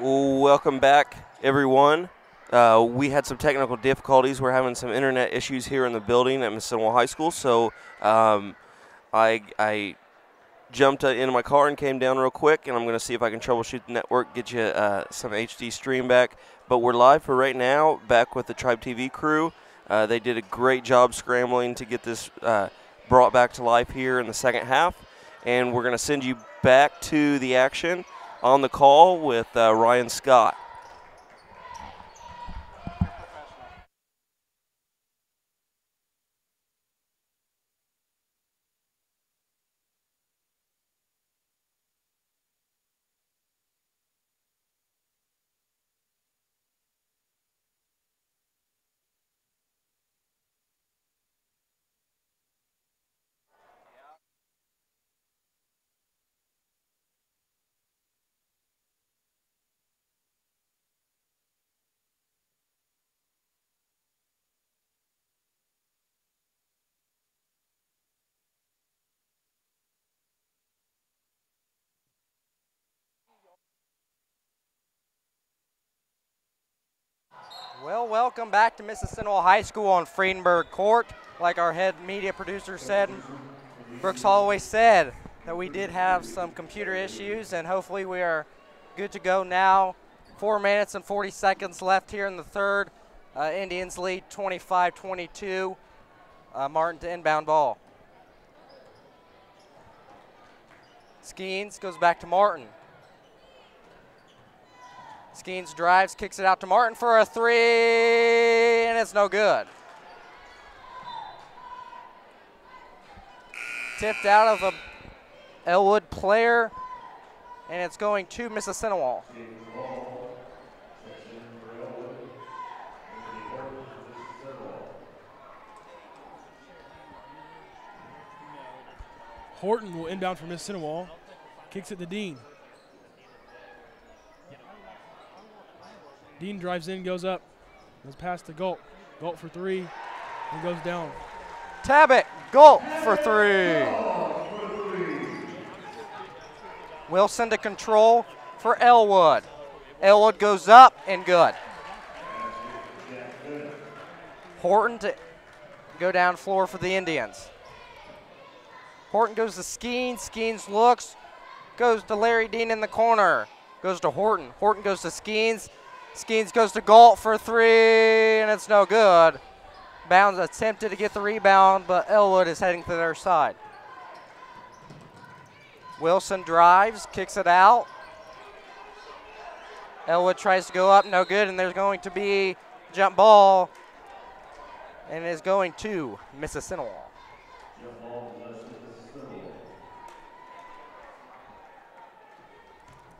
Welcome back, everyone. We had some technical difficulties. We're having some internet issues here in the building at Mississinewa High School, so I jumped into my car and came down real quick, and I'm going to see if I can troubleshoot the network, get you some HD stream back. But we're live for right now, back with the TribeTV crew. They did a great job scrambling to get this brought back to life here in the second half, and we're going to send you back to the action on the call with Ryan Scott. Well, welcome back to Mississinewa High School on Friedenberg Court. Like our head media producer said, Brooks Holloway said that we did have some computer issues, and hopefully we are good to go now. 4 minutes and 40 seconds left here in the third. Indians lead 25-22. Martin to inbound ball. Skeens goes back to Martin. Skeens drives, kicks it out to Martin for a three, and it's no good. Tipped out of a Elwood player, and it's going to Mississinewa. Horton will inbound for Mississinewa. Kicks it to Dean. Dean drives in, goes up, goes past to Galt. Galt for three, and goes down. Tabbitt, Galt for three. Wilson to control for Elwood. Elwood goes up and good. Horton to go down floor for the Indians. Horton goes to Skeens. Skeens looks, goes to Larry Dean in the corner. Goes to Horton. Horton goes to Skeens. Skeens goes to Galt for three, and it's no good. Bounds attempted to get the rebound, but Elwood is heading to their side. Wilson drives, kicks it out. Elwood tries to go up, no good, and there's going to be jump ball, and it is going to Mississinewa.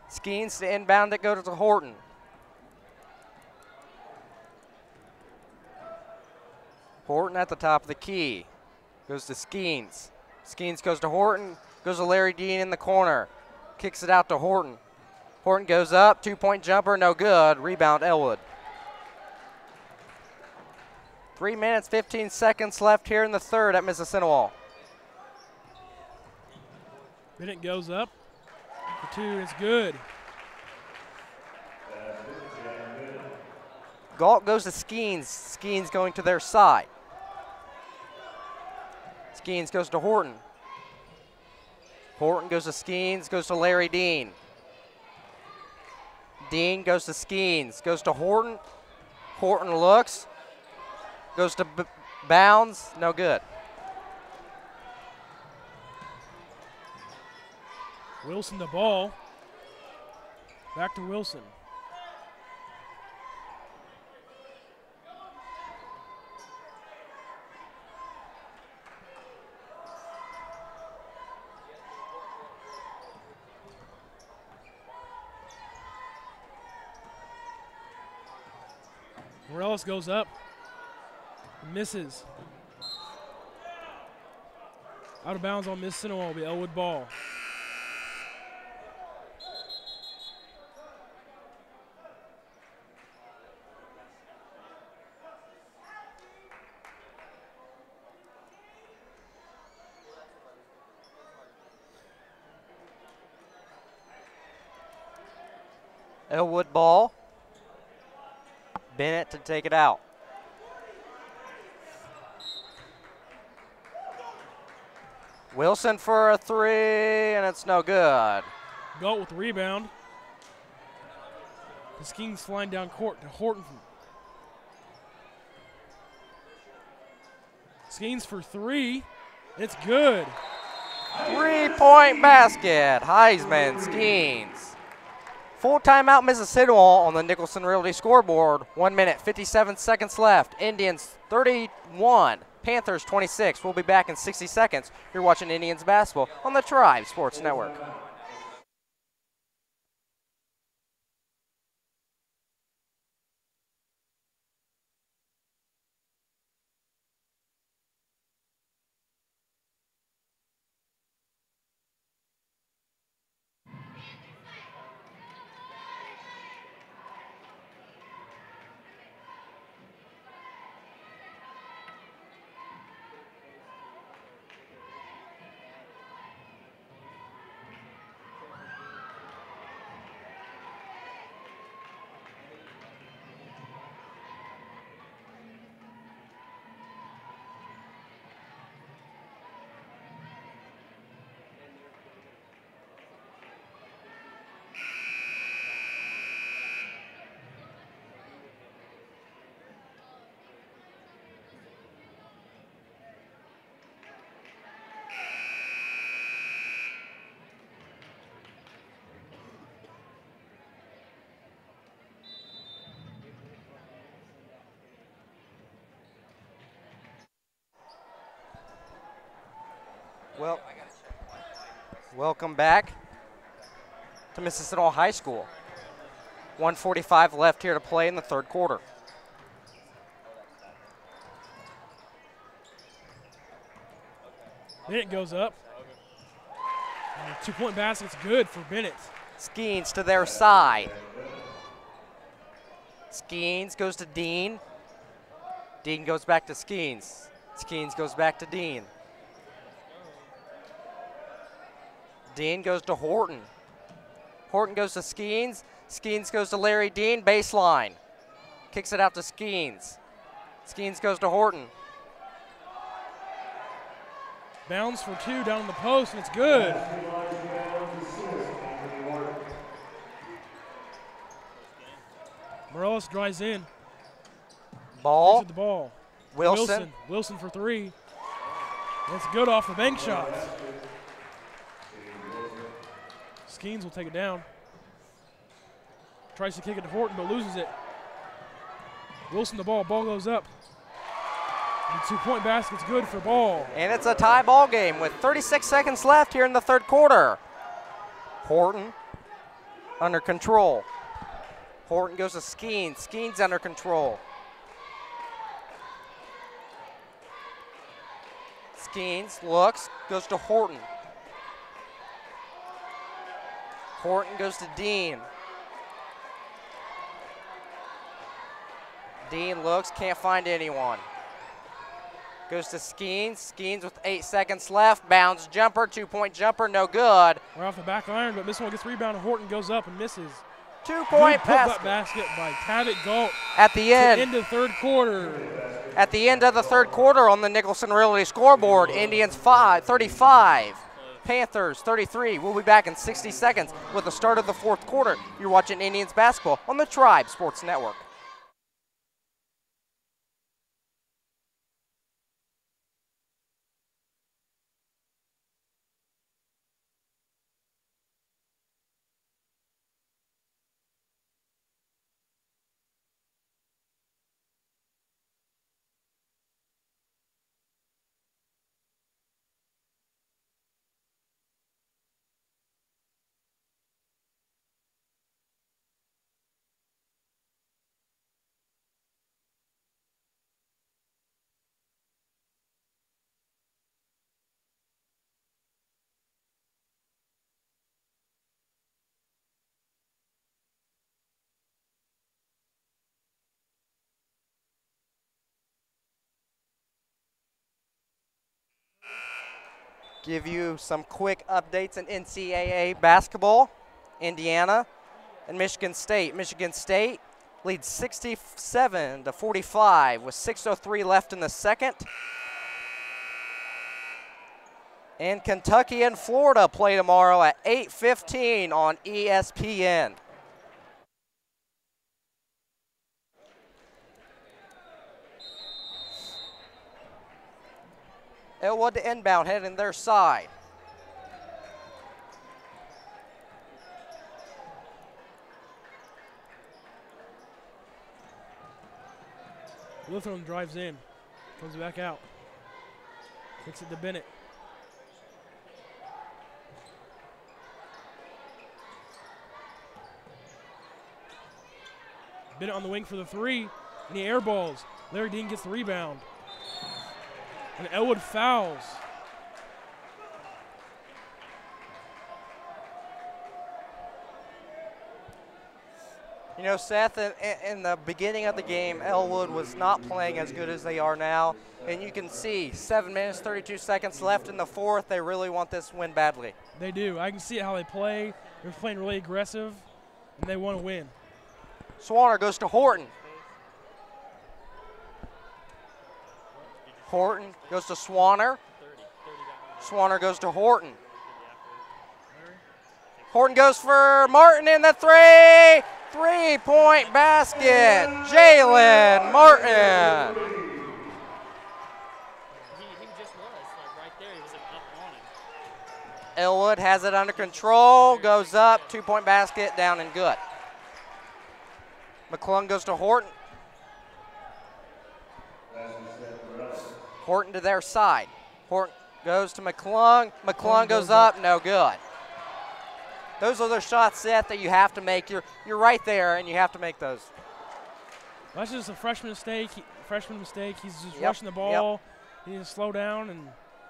Skeens to inbound it, go to Horton. Horton at the top of the key. Goes to Skeens. Skeens goes to Horton. Goes to Larry Dean in the corner. Kicks it out to Horton. Horton goes up. 2-point jumper, no good. Rebound, Elwood. 3 minutes, 15 seconds left here in the third at Mississinewa. Bennett goes up for two, it's good. Galt goes to Skeens. Skeens going to their side. Skeens goes to Horton. Horton goes to Skeens, goes to Larry Dean. Dean goes to Skeens, goes to Horton. Horton looks, goes to bounds, no good. Wilson the ball. Back to Wilson. Morales goes up, misses. Out of bounds on Mississinewa will be Elwood ball. Elwood ball. Bennett to take it out. Wilson for a three, and it's no good. Galt with the rebound. The Skeens flying down court to Horton. Skeens for three. It's good. 3-point basket. Heisman Skeens. Full timeout Mississinewa on the Nicholson Realty scoreboard. 1 minute, 57 seconds left. Indians 31, Panthers 26. We'll be back in 60 seconds. You're watching Indians basketball on the Tribe Sports Network. Well, welcome back to Mississinewa High School. 1:45 left here to play in the third quarter. Bennett goes up. And the 2-point basket's good for Bennett. Skeens to their side. Skeens goes to Dean. Dean goes back to Skeens. Skeens goes back to Dean. Dean goes to Horton. Horton goes to Skeens. Skeens goes to Larry Dean, baseline. Kicks it out to Skeens. Skeens goes to Horton. Bounds for two down in the post, and it's good. Morales drives in. Ball. Gets the ball. Wilson. Wilson for three. That's good off the bank shots. Skeens will take it down. Tries to kick it to Horton, but loses it. Wilson the ball. Ball goes up. And 2-point basket's good for Ball. And it's a tie ball game with 36 seconds left here in the third quarter. Horton under control. Horton goes to Skeens. Skeens under control. Skeens looks, goes to Horton. Horton goes to Dean. Dean looks, can't find anyone. Goes to Skeens. Skeens with 8 seconds left. Bounce jumper, 2-point jumper, no good. We're off the back iron, but this one gets rebounded. Horton goes up and misses. 2-point basket by Cabot Galt. At the end. End of third quarter. At the end of the third quarter on the Nicholson Realty scoreboard, Indians 35, Panthers 33. We'll be back in 60 seconds with the start of the fourth quarter. You're watching Indians basketball on the Tribe Sports Network. Give you some quick updates in NCAA basketball. Indiana and Michigan State. Michigan State leads 67-45 with 6:03 left in the second. And Kentucky and Florida play tomorrow at 8:15 on ESPN. Elwood to inbound, heading their side. Lutheran drives in, comes back out, kicks it to Bennett. Bennett on the wing for the three, and he airballs. Larry Dean gets the rebound. And Elwood fouls. You know, Seth, in the beginning of the game, Elwood was not playing as good as they are now. And you can see 7 minutes, 32 seconds left in the fourth. They really want this win badly. They do. I can see how they play. They're playing really aggressive, and they want to win. Swanner goes to Horton. Horton goes to Swanner. Swanner goes to Horton. Horton goes for Martin in the three. Three-point basket. Jalen Martin. He just was, like right there. He was like up on him. Elwood has it under control. Goes up. Two-point basket. Down and good. McClung goes to Horton. Horton to their side. Horton goes to McClung. McClung goes up. No good. Those are the shots, Seth, that you have to make. You're right there, and you have to make those. That's just a freshman mistake. He's just rushing the ball. He needs to slow down and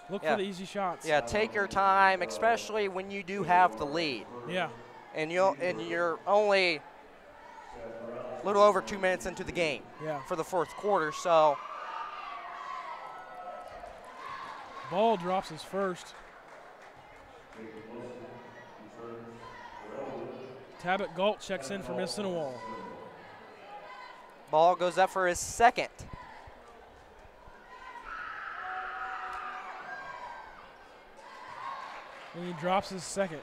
look for the easy shots. Yeah, take your time, especially when you do have the lead. Yeah. And you're only a little over 2 minutes into the game for the fourth quarter. So Ball drops his first. Tabit Galt checks in for Mississinewa. Ball goes up for his second. And he drops his second.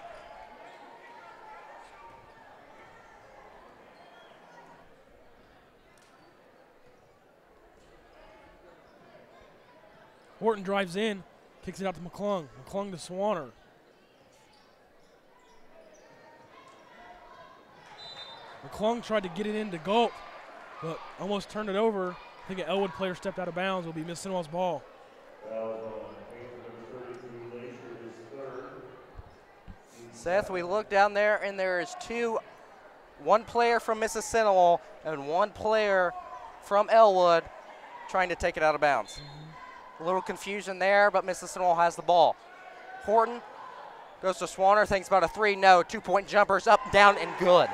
Horton drives in, kicks it out to McClung. McClung to Swanner. McClung tried to get it into Gulp, but almost turned it over. I think an Elwood player stepped out of bounds. Will be Mississinewa's ball. Seth, we look down there, and there is one player from Mississinewa and one player from Elwood trying to take it out of bounds. A little confusion there, but Mississinewa has the ball. Horton goes to Swanner, thinks about a three. No, 2-point jumpers up, down, and good.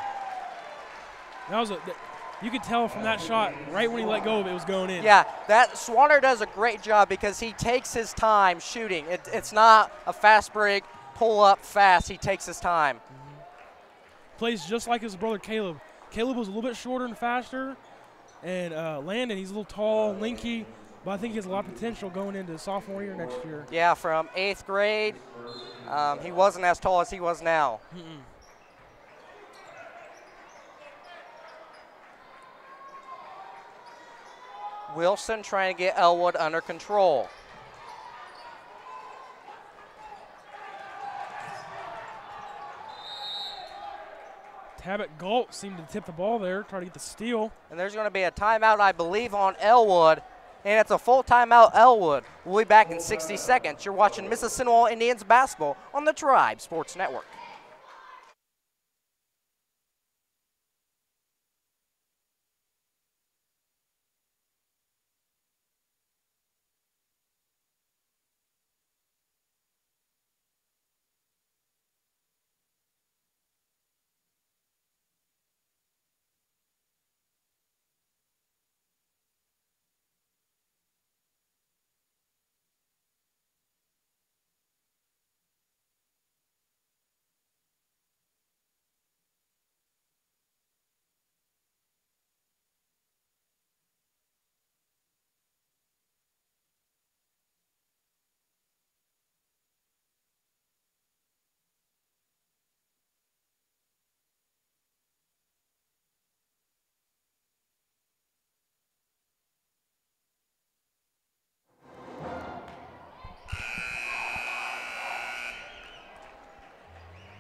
That was you could tell from that shot, right when he let go of it, was going in. Yeah, that Swanner does a great job because he takes his time shooting. It's not a fast break, pull up fast. He takes his time. Plays just like his brother Caleb. Caleb was a little bit shorter and faster, and Landon, he's a little tall, lanky, but I think he has a lot of potential going into sophomore year next year. Yeah, from 8th grade, he wasn't as tall as he was now. Wilson trying to get Elwood under control. Tabit Galt seemed to tip the ball there, try to get the steal. And there's going to be a timeout, I believe, on Elwood. And it's a full timeout, Elwood. We'll be back in 60 seconds. You're watching Mississinewa Indians basketball on the Tribe Sports Network.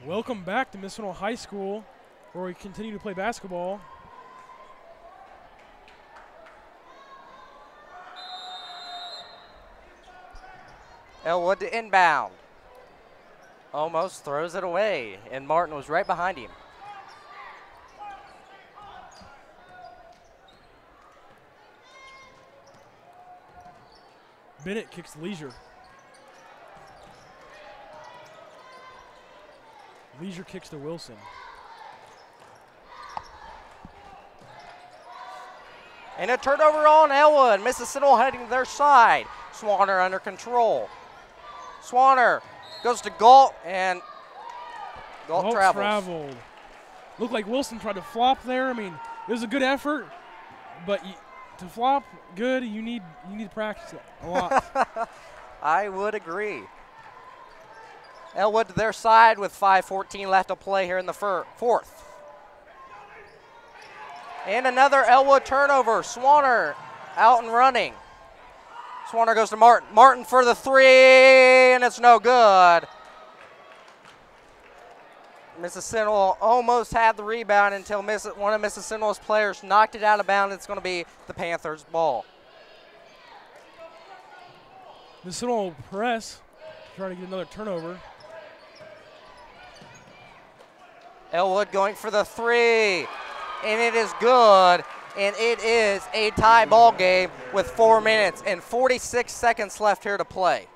Welcome back to Mississinewa High School, where we continue to play basketball. Elwood to inbound. Almost throws it away, and Martin was right behind him. Bennett kicks to Leisure. Leisure kicks to Wilson. And a turnover on Elwood. Mississinewa heading to their side. Swanner under control. Swanner goes to Galt, and Galt travels. Looked like Wilson tried to flop there. I mean, it was a good effort, but to flop good, you need to practice it a lot. I would agree. Elwood to their side with 5:14 left to play here in the fourth. And another Elwood turnover. Swanner out and running. Swanner goes to Martin. Martin for the three, and it's no good. Mississinewa almost had the rebound until one of Mississinewa's players knocked it out of bounds. It's going to be the Panthers' ball. Mississinewa will press, trying to get another turnover. Elwood going for the three, and it is good, and it is a tie ball game with 4 minutes and 46 seconds left here to play.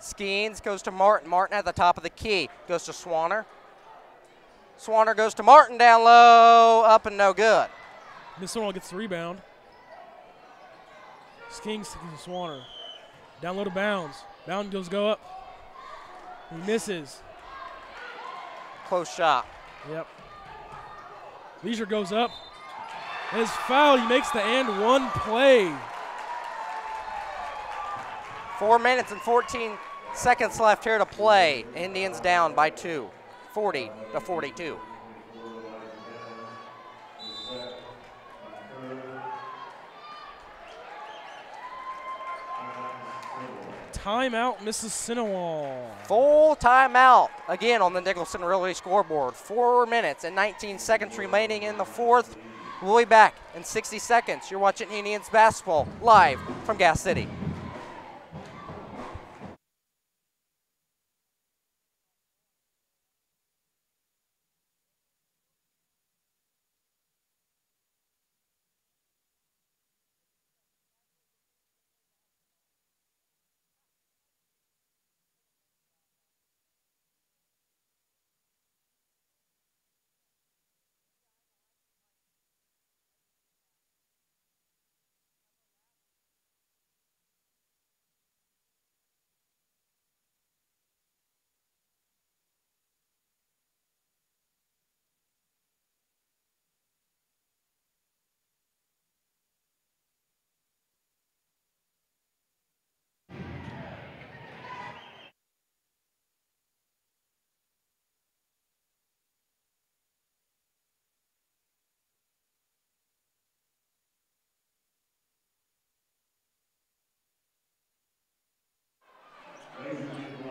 Skeens goes to Martin. Martin at the top of the key. Goes to Swanner. Swanner goes to Martin down low. Up and no good. Mississinewa gets the rebound. Skeens to Swanner. Down low to Bounds. Bounds goes go up. He misses. Close shot. Yep. Leisure goes up. His foul. He makes the and one play. 4 minutes and 14 seconds left here to play. Indians down by 2, 40-42. Timeout, Mississinewa. Full timeout again on the Nicholson Relay scoreboard. 4 minutes and 19 seconds remaining in the fourth. We'll be back in 60 seconds. You're watching Indians basketball live from Gas City.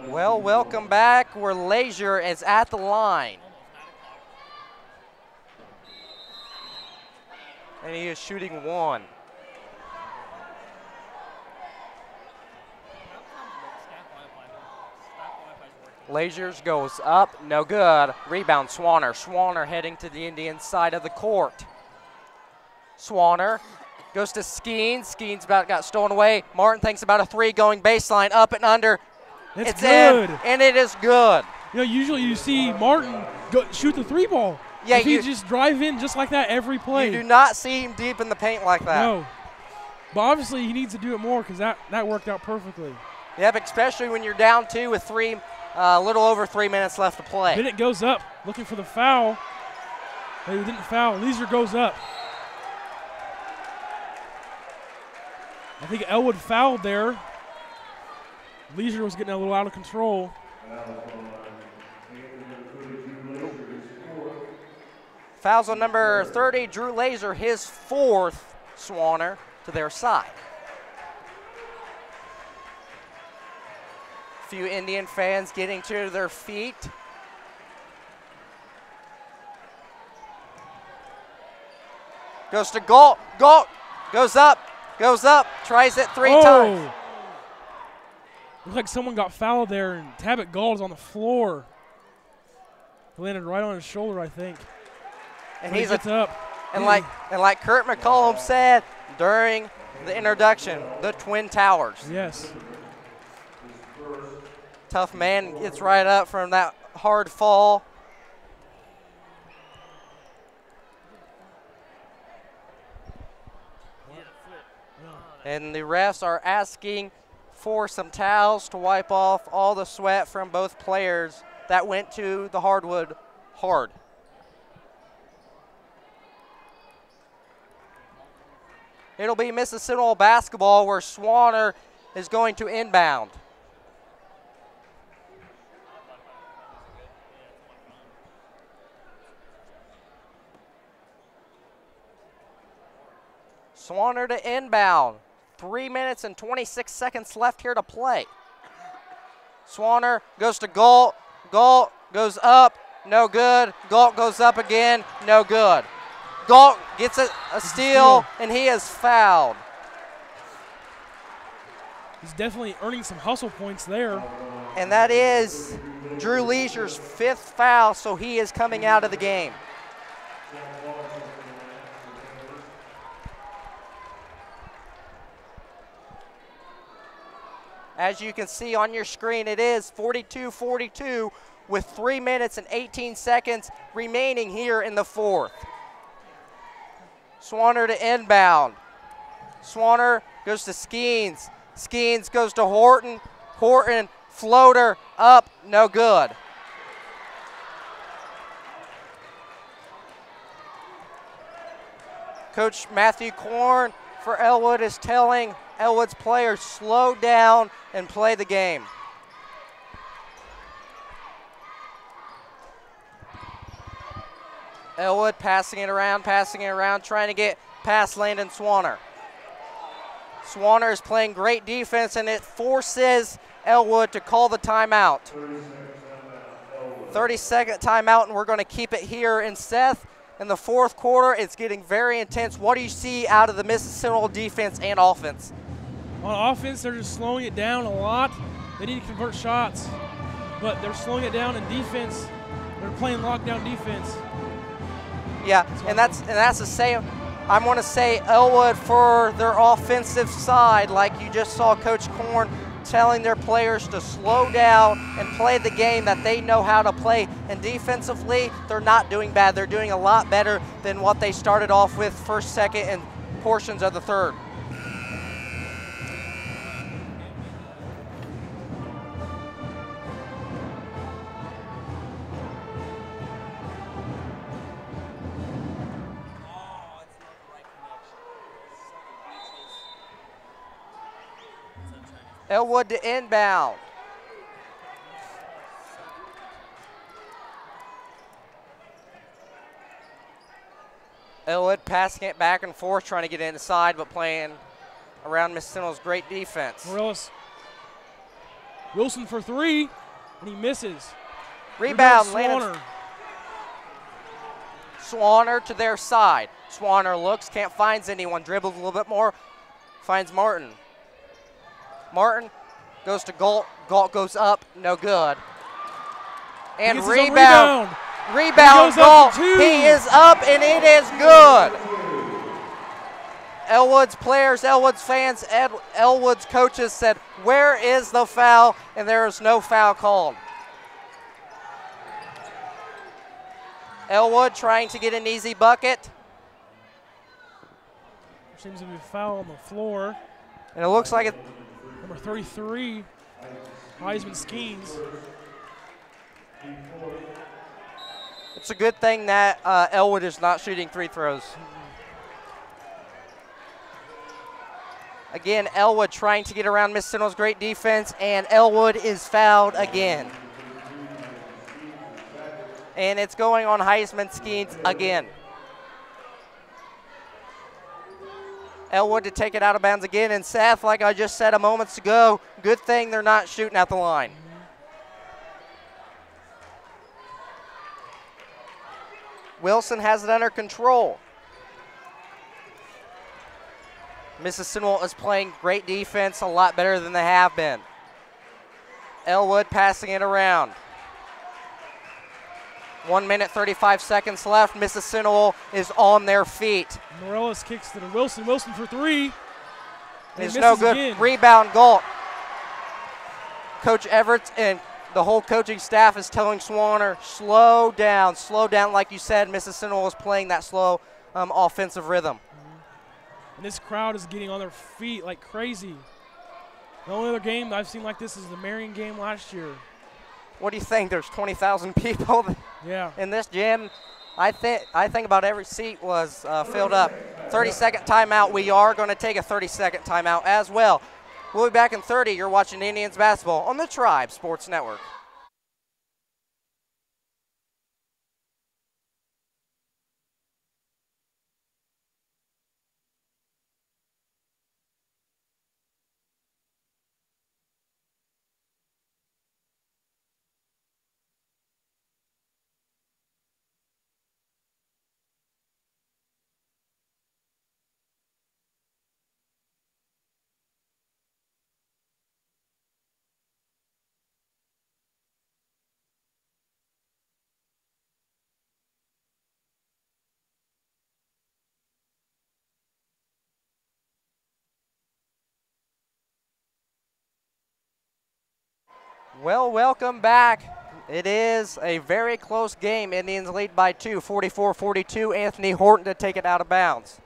Well, welcome back where Leisure is at the line. And he is shooting one. Leisure's goes up, no good. Rebound, Swanner. Swanner heading to the Indian side of the court. Swanner goes to Skeens. Skeens about got stolen away. Martin thinks about a three going baseline, up and under. It's good. In, and it is good. You know, usually you see Martin shoot the three ball. Yeah, he just drive in just like that every play. You do not see him deep in the paint like that. No. But obviously he needs to do it more because that worked out perfectly. Yep, especially when you're down two with a little over 3 minutes left to play. Bennett goes up looking for the foul. They didn't foul. Leisure goes up. I think Elwood fouled there. Leisure was getting a little out of control. Fouls on number 30, Drew Laser, his fourth. Swanner to their side. A few Indian fans getting to their feet. Goes to Galt. Galt goes up, tries it 3 times. Looks like someone got fouled there, and Tabit Galt is on the floor. He landed right on his shoulder, I think. And he gets up. And like Kurt McCollum said during the introduction, the Twin Towers. Yes. Tough man gets right up from that hard fall. And the refs are asking for some towels to wipe off all the sweat from both players that went to the hardwood hard. It'll be Mississinewa basketball where Swanner is going to inbound. Swanner to inbound. 3 minutes and 26 seconds left here to play. Swanner goes to Galt. Galt goes up, no good. Galt goes up again, no good. Galt gets a steal, and he is fouled. He's definitely earning some hustle points there. And that is Drew Leisure's 5th foul, so he is coming out of the game. As you can see on your screen, it is 42-42 with 3 minutes and 18 seconds remaining here in the 4th. Swanner to inbound. Swanner goes to Skeens. Skeens goes to Horton. Horton, floater, up, no good. Coach Matthew Korn for Elwood is telling Elwood's players slow down and play the game. Elwood passing it around, trying to get past Landon Swanner. Swanner is playing great defense, and it forces Elwood to call the timeout. 30-second timeout, and we're going to keep it here. And Seth, in the 4th quarter, it's getting very intense. What do you see out of the Mississinewa defense and offense? On offense, they're just slowing it down a lot. They need to convert shots, but they're slowing it down in defense. They're playing lockdown defense. Yeah, and that's the same. I want to say Elwood for their offensive side, like you just saw Coach Korn telling their players to slow down and play the game that they know how to play. And defensively, they're not doing bad. They're doing a lot better than what they started off with 1st, 2nd, and portions of the 3rd. Elwood to inbound. Elwood passing it back and forth, trying to get inside, but playing around Mississinewa's great defense. Morellis. Wilson for 3, and he misses. Rebound, Swanner. Swanner to their side. Swanner looks, can't find anyone, dribbles a little bit more, finds Martin. Martin goes to Galt. Galt goes up, no good. And rebound. Rebound, Galt. He is up, and it is good. Elwood's players, Elwood's fans, Elwood's coaches said, where is the foul? And there is no foul called. Elwood trying to get an easy bucket. There seems to be a foul on the floor. And it looks like it. Number 33, Heisman Skeens. It's a good thing that Elwood is not shooting 3 throws. Again, Elwood trying to get around Mississinewa's great defense, and Elwood is fouled again. And it's going on Heisman Skeens again. Elwood to take it out of bounds again. And Seth, like I just said a moment ago, good thing they're not shooting at the line. Wilson has it under control. Mississinewa is playing great defense, a lot better than they have been. Elwood passing it around. 1 minute, 35 seconds left. Mississinewa is on their feet. Morales kicks to the Wilson. Wilson for three. It's no good. Again. Rebound, Galt. Coach Everett and the whole coaching staff is telling Swanner, slow down, like you said. Mississinewa was playing that slow offensive rhythm. And this crowd is getting on their feet like crazy. The only other game I've seen like this is the Marion game last year. What do you think? There's 20,000 people in this gym. I think about every seat was filled up. 30-second timeout. We are going to take a 30-second timeout as well. We'll be back in 30. You're watching Indians basketball on the Tribe Sports Network. Well, welcome back. It is a very close game. Indians lead by 2, 44-42. Anthony Horton to take it out of bounds.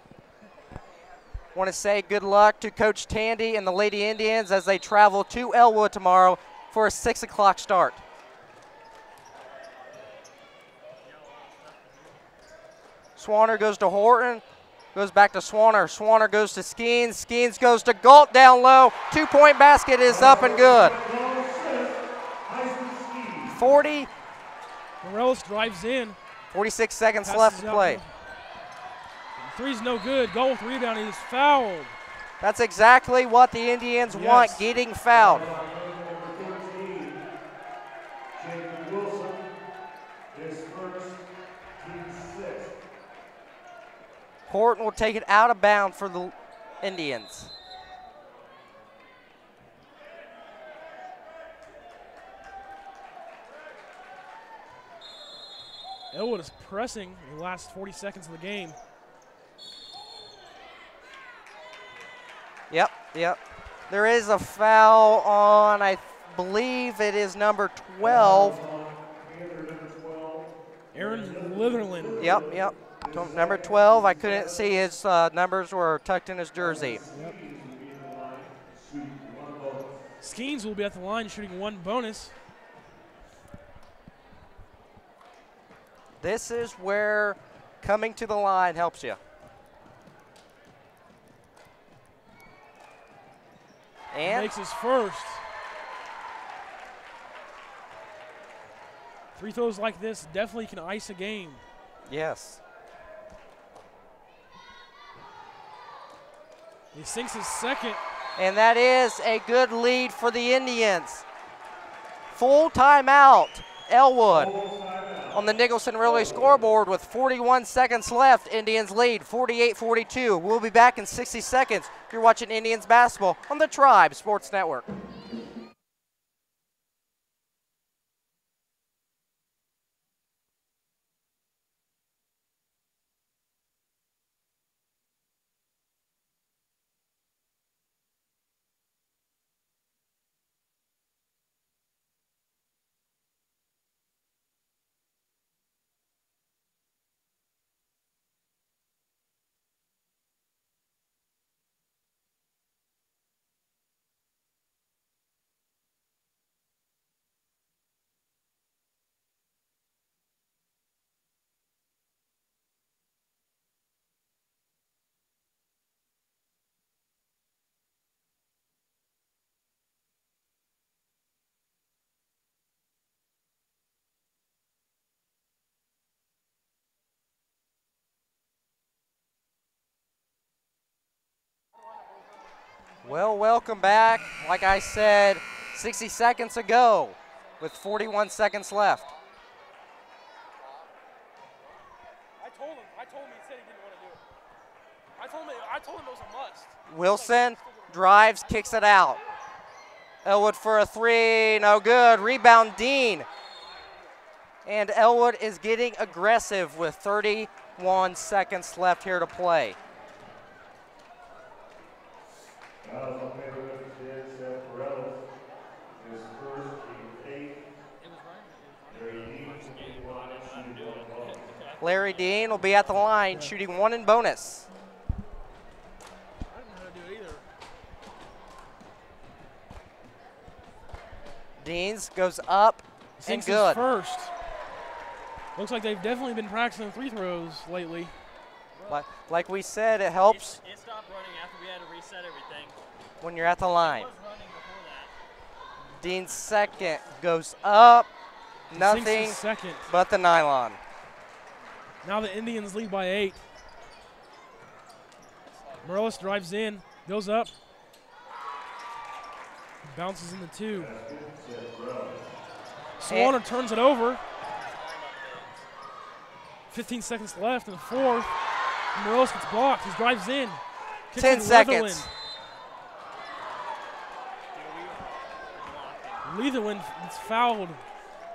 Want to say good luck to Coach Tandy and the Lady Indians as they travel to Elwood tomorrow for a 6 o'clock start. Swanner goes to Horton, goes back to Swanner. Swanner goes to Skeens. Skeens goes to Galt down low. 2-point basket is up and good. 40. Morales drives in. 46 seconds left to play. Three's no good. Goal with rebound. He is fouled. That's exactly what the Indians want, getting fouled. Horton will take it out of bounds for the Indians. Elwood is pressing in the last 40 seconds of the game. Yep. There is a foul on, I believe it is number 12. Aaron Litherland. Yep. Number 12, I couldn't see his numbers were tucked in his jersey. Yep. Skeens will be at the line shooting one bonus. This is where coming to the line helps you. And makes his first. Free throws like this definitely can ice a game. Yes. He sinks his second. And that is a good lead for the Indians. Full timeout, Elwood. On the Nicholson Relay scoreboard with 41 seconds left, Indians lead 48-42. We'll be back in 60 seconds. You're watching Indians basketball on the Tribe Sports Network. Well, welcome back. Like I said 60 seconds ago with 41 seconds left. I told him he said he didn't want to do it. I told him it was a must. Wilson drives, kicks it out. Elwood for a three, no good. Rebound, Dean. And Elwood is getting aggressive with 31 seconds left here to play. Larry Dean will be at the line, shooting one in bonus. I didn't know how to do it either. Deans goes up and Sinks his good. first. Looks like they've definitely been practicing free throws lately. Like we said, it helps It stopped running after we had to reset everything. when you're at the line. It was running before that. Dean's second goes up, Sinks nothing his second. but the nylon. Now the Indians lead by 8. Morales drives in, goes up. Bounces into 2. Swanner turns it over. 15 seconds left in the fourth. Morales gets blocked. He drives in. Kicks 10 to seconds. Leatherwind gets fouled.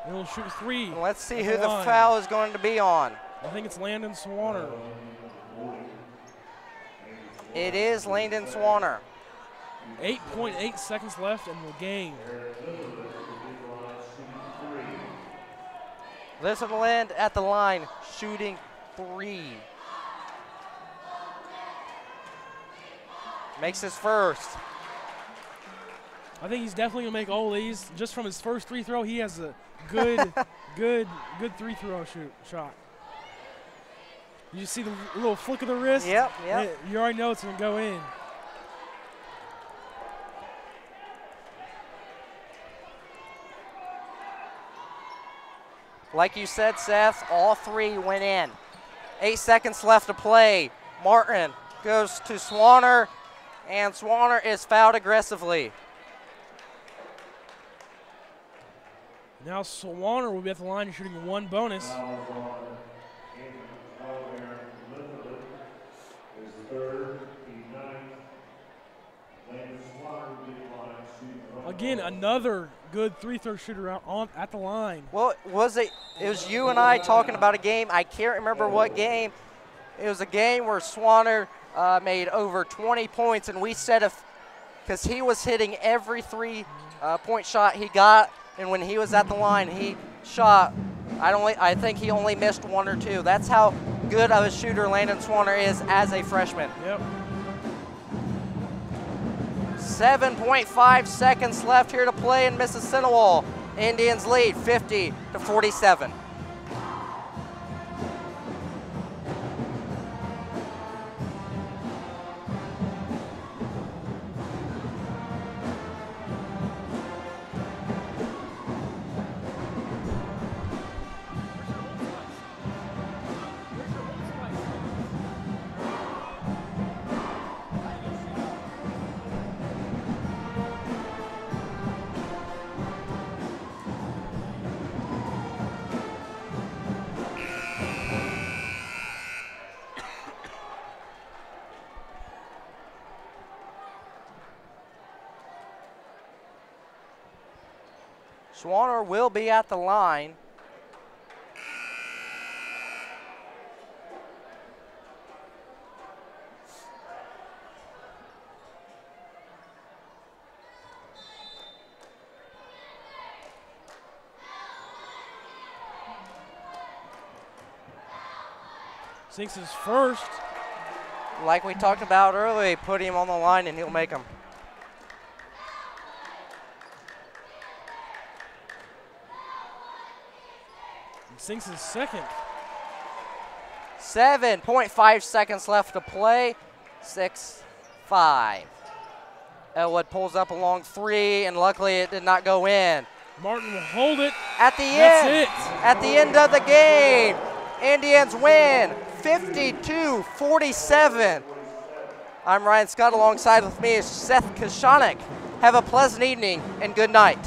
And he'll shoot 3. Let's see at who the line. foul is going to be on. I think it's Landon Swanner. It is Landon Swanner. 8.8 seconds left in the game. Litherland at the line, shooting 3. Makes his first. I think he's definitely gonna make all these. Just from his first free throw, he has a good, good free throw shot. You see the little flick of the wrist? Yep. You already know it's gonna go in. Like you said, Seth, all 3 went in. 8 seconds left to play. Martin goes to Swanner, and Swanner is fouled aggressively. Now Swanner will be at the line shooting 1 bonus. Again, another good free-throw shooter out at the line. Well, it was you and I talking about a game. I can't remember what game. It was a game where Swanner made over 20 points, and we said because he was hitting every 3-point shot he got, and when he was at the line, he shot. I think he only missed 1 or 2. That's how good of a shooter Landon Swanner is as a freshman. Yep. 7.5 seconds left here to play in Mississinewa. Indians lead 50-47. Swanner will be at the line. Sinks his first. Like we talked about earlier, put him on the line and he'll make them. Sinks his second. 7.5 seconds left to play. 6-5. Elwood pulls up a long 3, and luckily it did not go in. Martin will hold it. At the That's end, it. at the end of the game, Indians win 52-47. I'm Ryan Scott. Alongside with me is Seth Kashanik. Have a pleasant evening and good night.